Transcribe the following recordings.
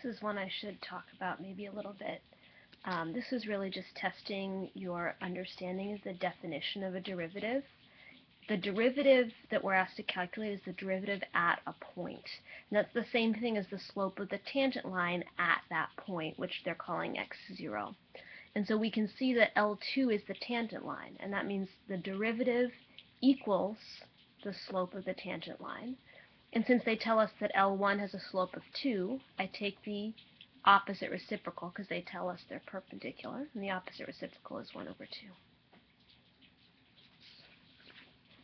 is one I should talk about maybe a little bit. This is really just testing your understanding of the definition of a derivative. The derivative that we're asked to calculate is the derivative at a point. And that's the same thing as the slope of the tangent line at that point, which they're calling x0. And so we can see that L2 is the tangent line, and that means the derivative equals the slope of the tangent line. And since they tell us that L1 has a slope of 2, I take the opposite reciprocal because they tell us they're perpendicular, and the opposite reciprocal is 1 over 2.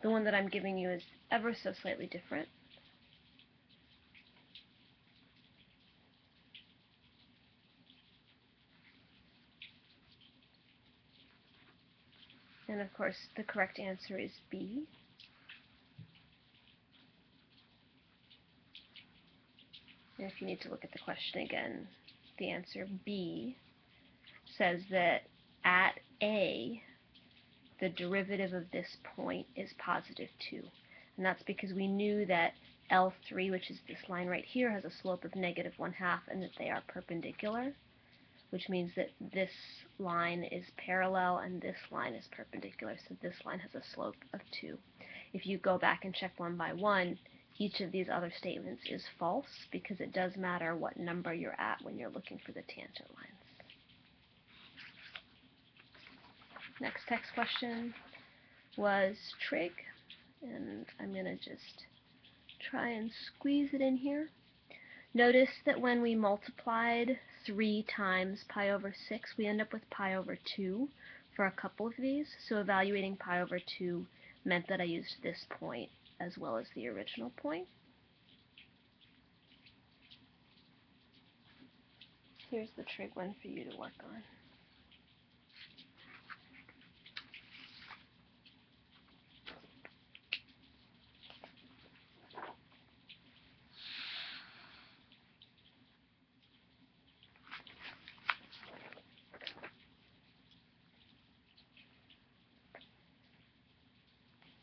The one that I'm giving you is ever so slightly different. And of course, the correct answer is B. And if you need to look at the question again, the answer B says that at A, the derivative of this point is positive 2. And that's because we knew that L3, which is this line right here, has a slope of negative 1/2 and that they are perpendicular, which means that this line is parallel and this line is perpendicular, so this line has a slope of 2. If you go back and check one by one, each of these other statements is false because it does matter what number you're at when you're looking for the tangent lines. Next text question was trig, and I'm going to just try and squeeze it in here. Notice that when we multiplied 3 times pi over 6, we end up with pi over 2 for a couple of these. So evaluating pi over 2 meant that I used this point as well as the original point. Here's the trig one for you to work on.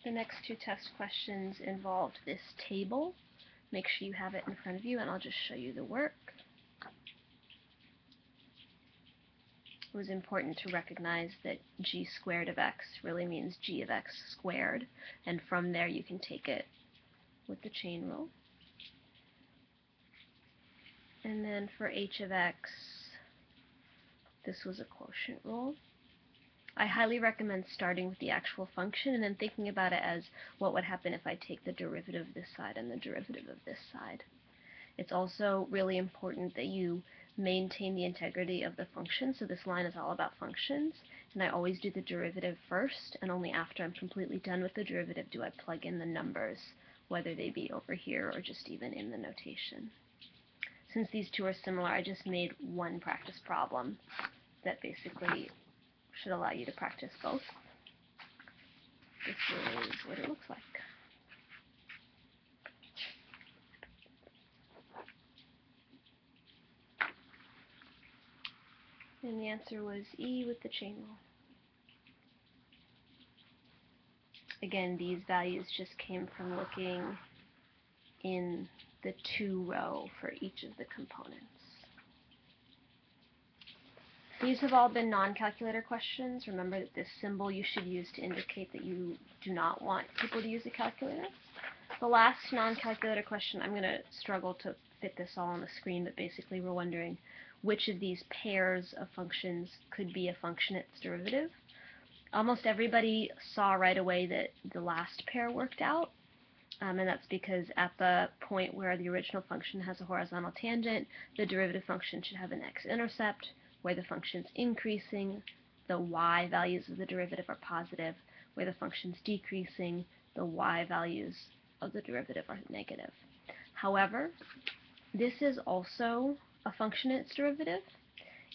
The next two test questions involved this table. Make sure you have it in front of you, and I'll just show you the work. It was important to recognize that g squared of x really means g of x squared, and from there you can take it with the chain rule. And then for h of x, this was a quotient rule. I highly recommend starting with the actual function and then thinking about it as what would happen if I take the derivative of this side and the derivative of this side. It's also really important that you maintain the integrity of the function, so this line is all about functions, and I always do the derivative first, and only after I'm completely done with the derivative do I plug in the numbers, whether they be over here or just even in the notation. Since these two are similar, I just made one practice problem that basically should allow you to practice both. This is what it looks like. And the answer was E with the chain rule. Again, these values just came from looking in the 2 row for each of the components. These have all been non-calculator questions. Remember that this symbol you should use to indicate that you do not want people to use a calculator. The last non-calculator question, I'm going to struggle to fit this all on the screen, but basically we're wondering which of these pairs of functions could be a function at its derivative. Almost everybody saw right away that the last pair worked out, and that's because at the point where the original function has a horizontal tangent, the derivative function should have an x-intercept. Where the function's increasing, the y values of the derivative are positive. Where the function's decreasing, the y values of the derivative are negative. However, this is also a function at its derivative,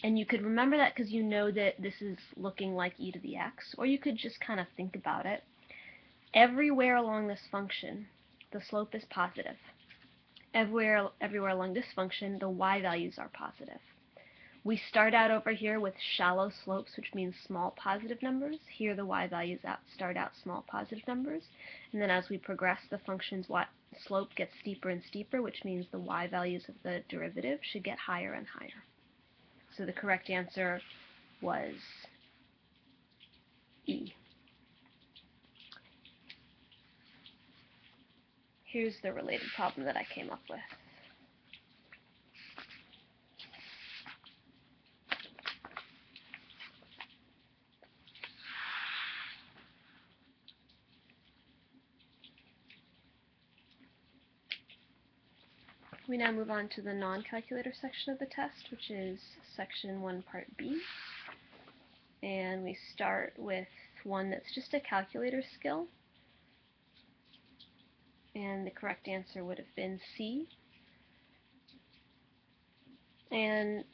and you could remember that because you know that this is looking like e to the x, or you could just kind of think about it. Everywhere along this function, the slope is positive. Everywhere along this function, the y values are positive. We start out over here with shallow slopes, which means small positive numbers. Here the y values start out small positive numbers. And then as we progress, the function's slope gets steeper and steeper, which means the y values of the derivative should get higher and higher. So the correct answer was E. Here's the related problem that I came up with. We now move on to the non-calculator section of the test, which is section 1, part B. And we start with one that's just a calculator skill. And the correct answer would have been C. And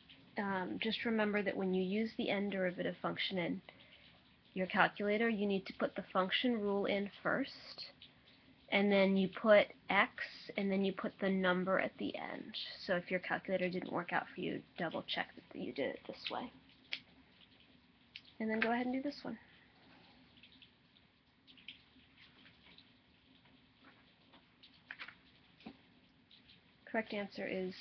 just remember that when you use the n derivative function in your calculator, you need to put the function rule in first, and then you put x, and then you put the number at the end. So if your calculator didn't work out for you, double check that you did it this way. And then go ahead and do this one. Correct answer is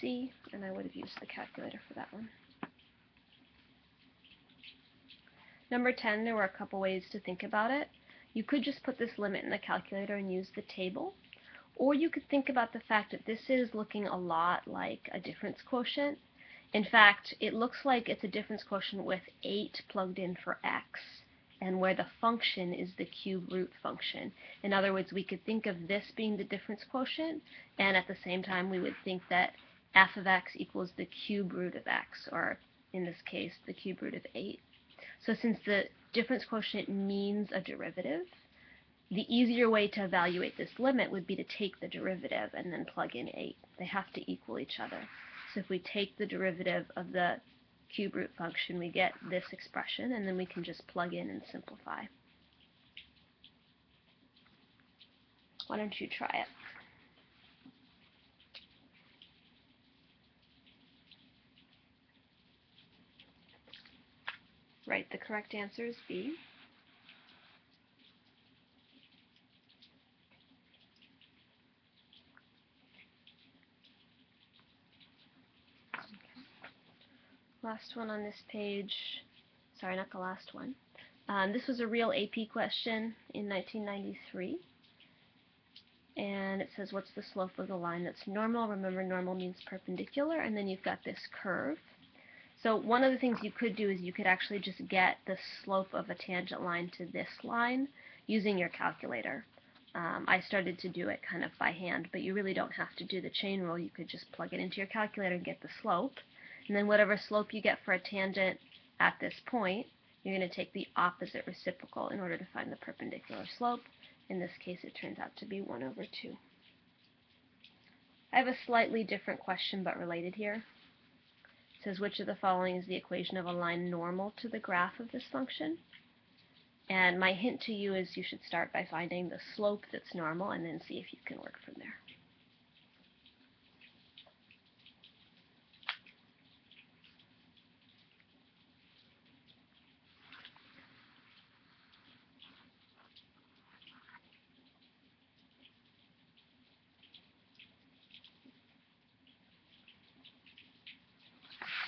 C, and I would have used the calculator for that one. Number 10, there were a couple ways to think about it. You could just put this limit in the calculator and use the table, or you could think about the fact that this is looking a lot like a difference quotient. In fact, it looks like it's a difference quotient with 8 plugged in for x, and where the function is the cube root function. In other words, we could think of this being the difference quotient, and at the same time we would think that f of x equals the cube root of x, or in this case, the cube root of 8. So since the difference quotient means a derivative, the easier way to evaluate this limit would be to take the derivative and then plug in 8. They have to equal each other. So if we take the derivative of the cube root function, we get this expression, and then we can just plug in and simplify. Why don't you try it? Right, the correct answer is B. Last one on this page, sorry, not the last one. This was a real AP question in 1993. And it says, what's the slope of the line that's normal? Remember, normal means perpendicular, and then you've got this curve. So one of the things you could do is you could actually just get the slope of a tangent line to this line using your calculator. I started to do it kind of by hand, but you really don't have to do the chain rule. You could just plug it into your calculator and get the slope. And then whatever slope you get for a tangent at this point, you're going to take the opposite reciprocal in order to find the perpendicular slope. In this case, it turns out to be 1 over 2. I have a slightly different question, but related here. It says, which of the following is the equation of a line normal to the graph of this function? And my hint to you is you should start by finding the slope that's normal and then see if you can work from there.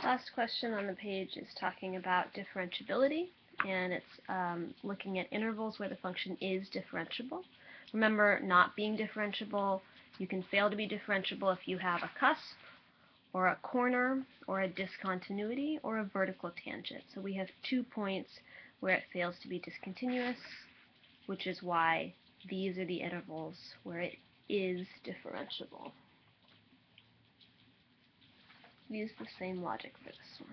Last question on the page is talking about differentiability, and it's looking at intervals where the function is differentiable. Remember, not being differentiable, you can fail to be differentiable if you have a cusp, or a corner, or a discontinuity, or a vertical tangent. So we have 2 points where it fails to be discontinuous, which is why these are the intervals where it is differentiable. Use the same logic for this one.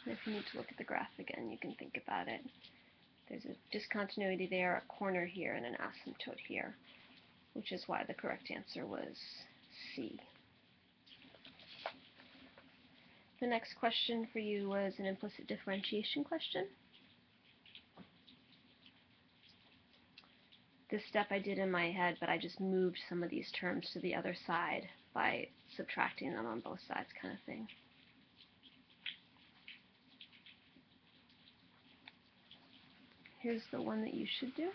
If you need to look at the graph again, you can think about it. There's a discontinuity there, a corner here, and an asymptote here, which is why the correct answer was C. The next question for you was an implicit differentiation question. This step I did in my head, but I just moved some of these terms to the other side by subtracting them on both sides, kind of thing. Here's the one that you should do.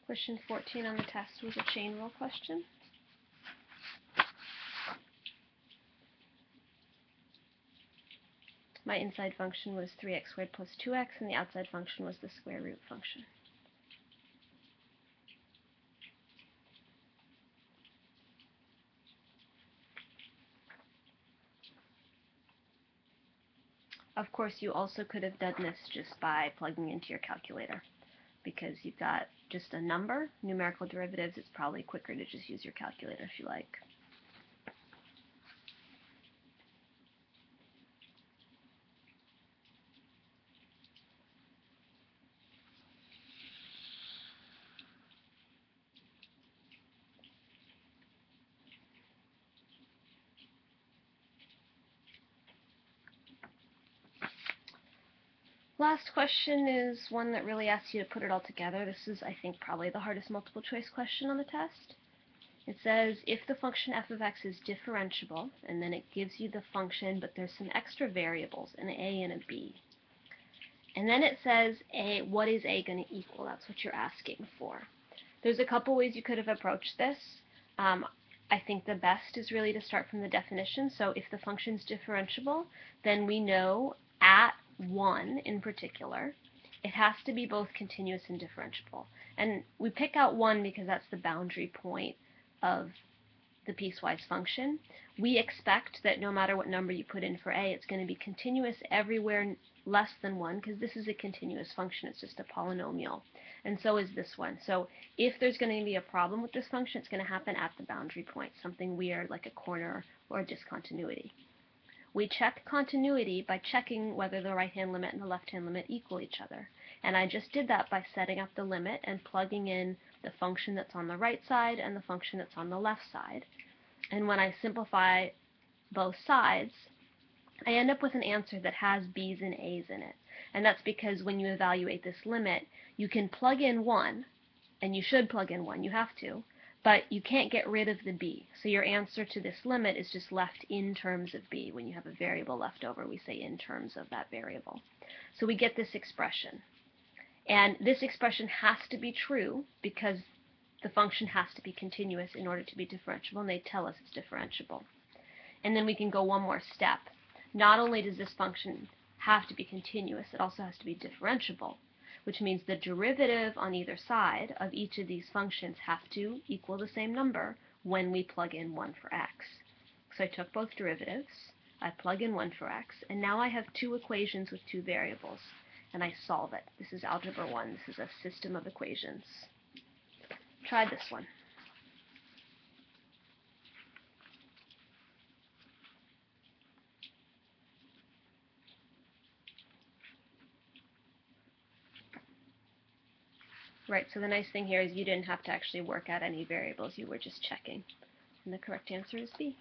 Question 14 on the test was a chain rule question. My inside function was 3x squared plus 2x, and the outside function was the square root function. Of course, you also could have done this just by plugging into your calculator, because you've got just a number, numerical derivatives. It's probably quicker to just use your calculator if you like. Last question is one that really asks you to put it all together. This is, I think, probably the hardest multiple choice question on the test. It says, if the function f of x is differentiable, and then it gives you the function, but there's some extra variables, an a and a b. And then it says, what is a going to equal? That's what you're asking for. There's a couple ways you could have approached this. I think the best is really to start from the definition. So if the function's differentiable, then we know at 1 in particular, it has to be both continuous and differentiable. And we pick out 1 because that's the boundary point of the piecewise function. We expect that no matter what number you put in for a, it's going to be continuous everywhere less than 1, because this is a continuous function. It's just a polynomial. And so is this one. So if there's going to be a problem with this function, it's going to happen at the boundary point, something weird like a corner or a discontinuity. We check continuity by checking whether the right-hand limit and the left-hand limit equal each other. And I just did that by setting up the limit and plugging in the function that's on the right side and the function that's on the left side. And when I simplify both sides, I end up with an answer that has b's and a's in it. And that's because when you evaluate this limit, you can plug in 1, and you should plug in 1, you have to, but you can't get rid of the b. So your answer to this limit is just left in terms of b. When you have a variable left over, we say in terms of that variable. So we get this expression. And this expression has to be true because the function has to be continuous in order to be differentiable, and they tell us it's differentiable. And then we can go one more step. Not only does this function have to be continuous, it also has to be differentiable, which means the derivative on either side of each of these functions have to equal the same number when we plug in 1 for x. So I took both derivatives, I plug in 1 for x, and now I have two equations with two variables, and I solve it. This is algebra 1. This is a system of equations. Try this one. Right, so the nice thing here is you didn't have to actually work out any variables. You were just checking. And the correct answer is B.